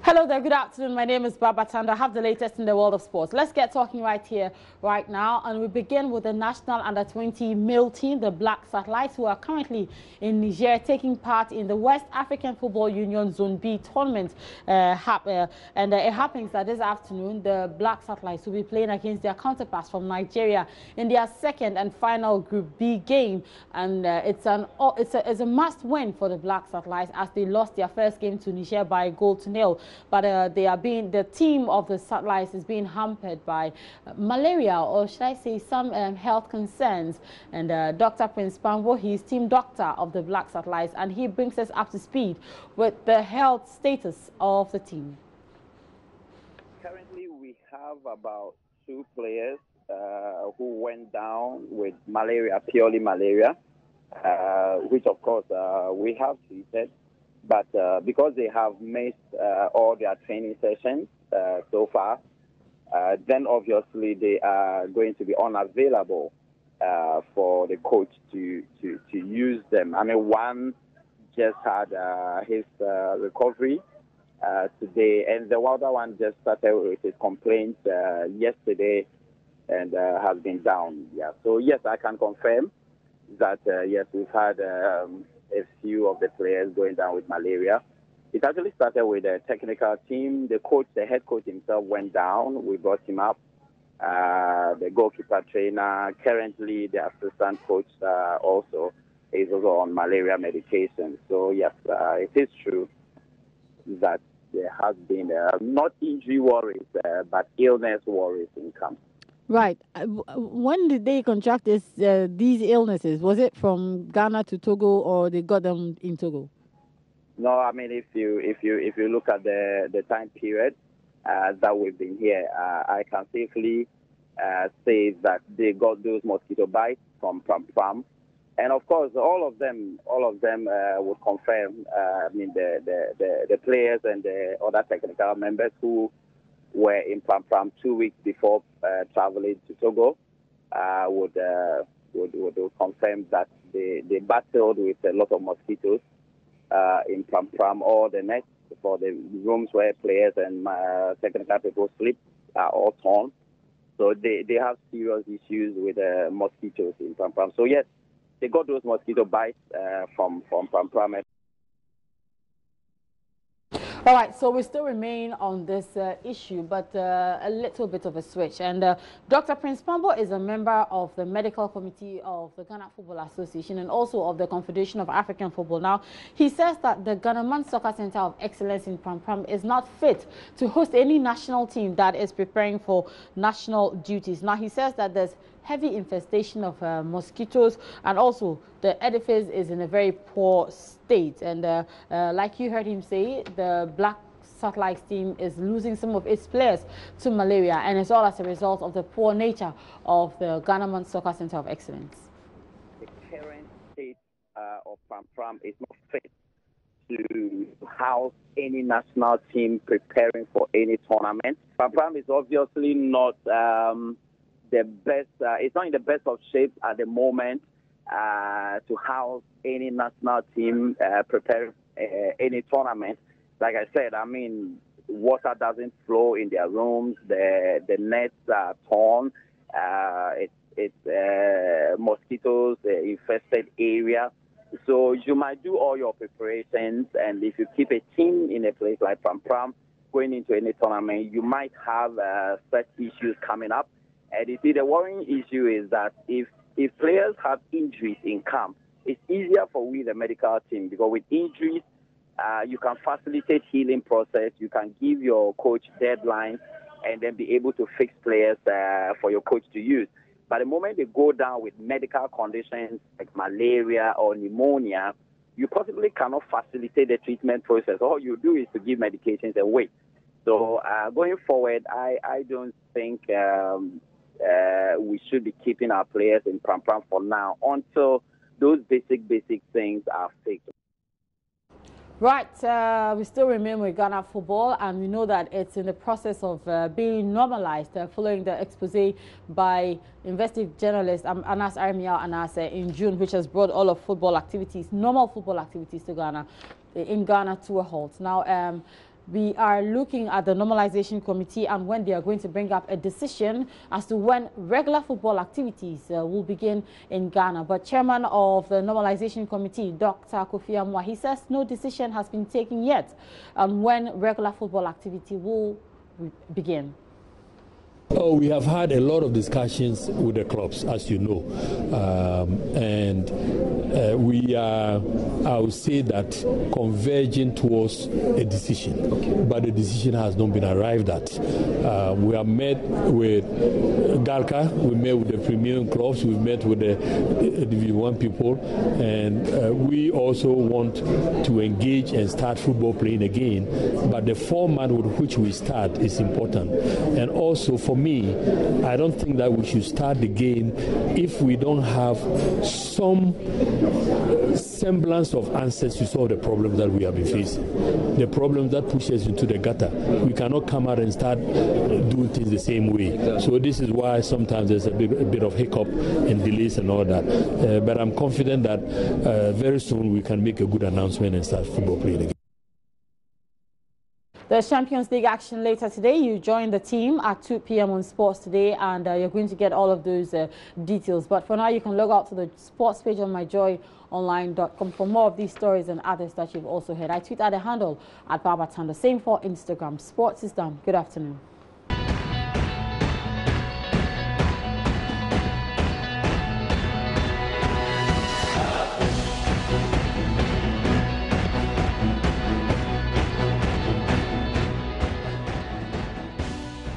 Hello there, good afternoon. My name is Baba Tanda. I have the latest in the world of sports. Let's get talking right here, right now. And we begin with the national under-20 male team, the Black Satellites, who are currently in Niger taking part in the West African Football Union Zone B tournament. It happens that this afternoon, the Black Satellites will be playing against their counterparts from Nigeria in their second and final Group B game. And it's a must-win for the Black Satellites as they lost their first game to Niger by a goal to nil. But the team of the Satellites is being hampered by malaria, or should I say some health concerns. And Dr. Prince Boakye, he's team doctor of the Black Satellites, and he brings us up to speed with the health status of the team. Currently, we have about 2 players who went down with malaria, purely malaria, which of course we have treated. But because they have missed all their training sessions so far, then obviously they are going to be unavailable for the coach to use them. I mean, one just had his recovery today, and the other one just started with his complaints yesterday and has been down. Yeah. So yes, I can confirm that yes, we've had a few of the players going down with malaria. It actually started with a technical team. The coach, the head coach himself went down. We brought him up. The goalkeeper trainer, currently the assistant coach also is also on malaria medication. So yes, it is true that there has been not injury worries, but illness worries in camp. Right. When did they contract these illnesses? Was it from Ghana to Togo, or they got them in Togo? No, I mean, if you look at the time period that we've been here, I can safely say that they got those mosquito bites from Pram. And of course, all of them would confirm. I mean, the players and the other technical members who were in Pram 2 weeks before traveling to Togo would confirm that they battled with a lot of mosquitoes in Pram. All the nets for the rooms where players and technical people sleep are all torn. So they have serious issues with mosquitoes in Pram. So yes, they got those mosquito bites from Pram. All right, so we still remain on this issue, but a little bit of a switch. And Dr. Prince Boakye is a member of the medical committee of the Ghana Football Association and also of the Confederation of African Football. Now, he says that the Ghana Soccer Center of Excellence in Pram is not fit to host any national team that is preparing for national duties. Now, he says that there's heavy infestation of mosquitoes, and also the edifice is in a very poor state. And like you heard him say, the Black Satellites team is losing some of its players to malaria, and it's all as a result of the poor nature of the Ghana Soccer Center of Excellence. The current state of Pram is not fit to house any national team preparing for any tournament. Pram is obviously not the best. It's not in the best of shape at the moment to house any national team preparing any tournament. Like I said, I mean, water doesn't flow in their rooms. The nets are torn. It's mosquitoes infested area. So you might do all your preparations, and if you keep a team in a place like Pram going into any tournament, you might have such issues coming up. And you see, the worrying issue is that if players have injuries in camp, it's easier for we, the medical team, because with injuries, you can facilitate healing process. You can give your coach deadlines and then be able to fix players for your coach to use. But the moment they go down with medical conditions like malaria or pneumonia, you possibly cannot facilitate the treatment process. All you do is to give medications and wait. So going forward, I don't think we should be keeping our players in Pram for now until those basic things are fixed. Right, we still remain with Ghana football, and we know that it's in the process of being normalized following the expose by investigative journalist Anas Anas in June, which has brought all of football activities, normal football activities to Ghana, in Ghana to a halt. Now, we are looking at the Normalisation Committee and when they are going to bring up a decision as to when regular football activities will begin in Ghana. But Chairman of the Normalisation Committee, Dr. Kofi Amwa, he says no decision has been taken yet on when regular football activity will begin. Oh, we have had a lot of discussions with the clubs, as you know, and we are, I would say that, converging towards a decision, but the decision has not been arrived at. We have met with Galka, we met with the premium clubs, we met with the Division 1 people, and we also want to engage and start football playing again, but the format with which we start is important. And also for me, I don't think that we should start the game if we don't have some semblance of answers to solve the problems that we have been facing. The problems that push us into the gutter. We cannot come out and start doing things the same way. So this is why sometimes there's a bit of hiccup and delays and all that. But I'm confident that very soon we can make a good announcement and start football playing again. There's Champions League action later today. You join the team at 2 p.m. on Sports Today, and you're going to get all of those details. But for now, you can log out to the sports page on myjoyonline.com for more of these stories and others that you've also heard. I tweet at the handle at Baba Tanda. Same for Instagram. Sports is done. Good afternoon.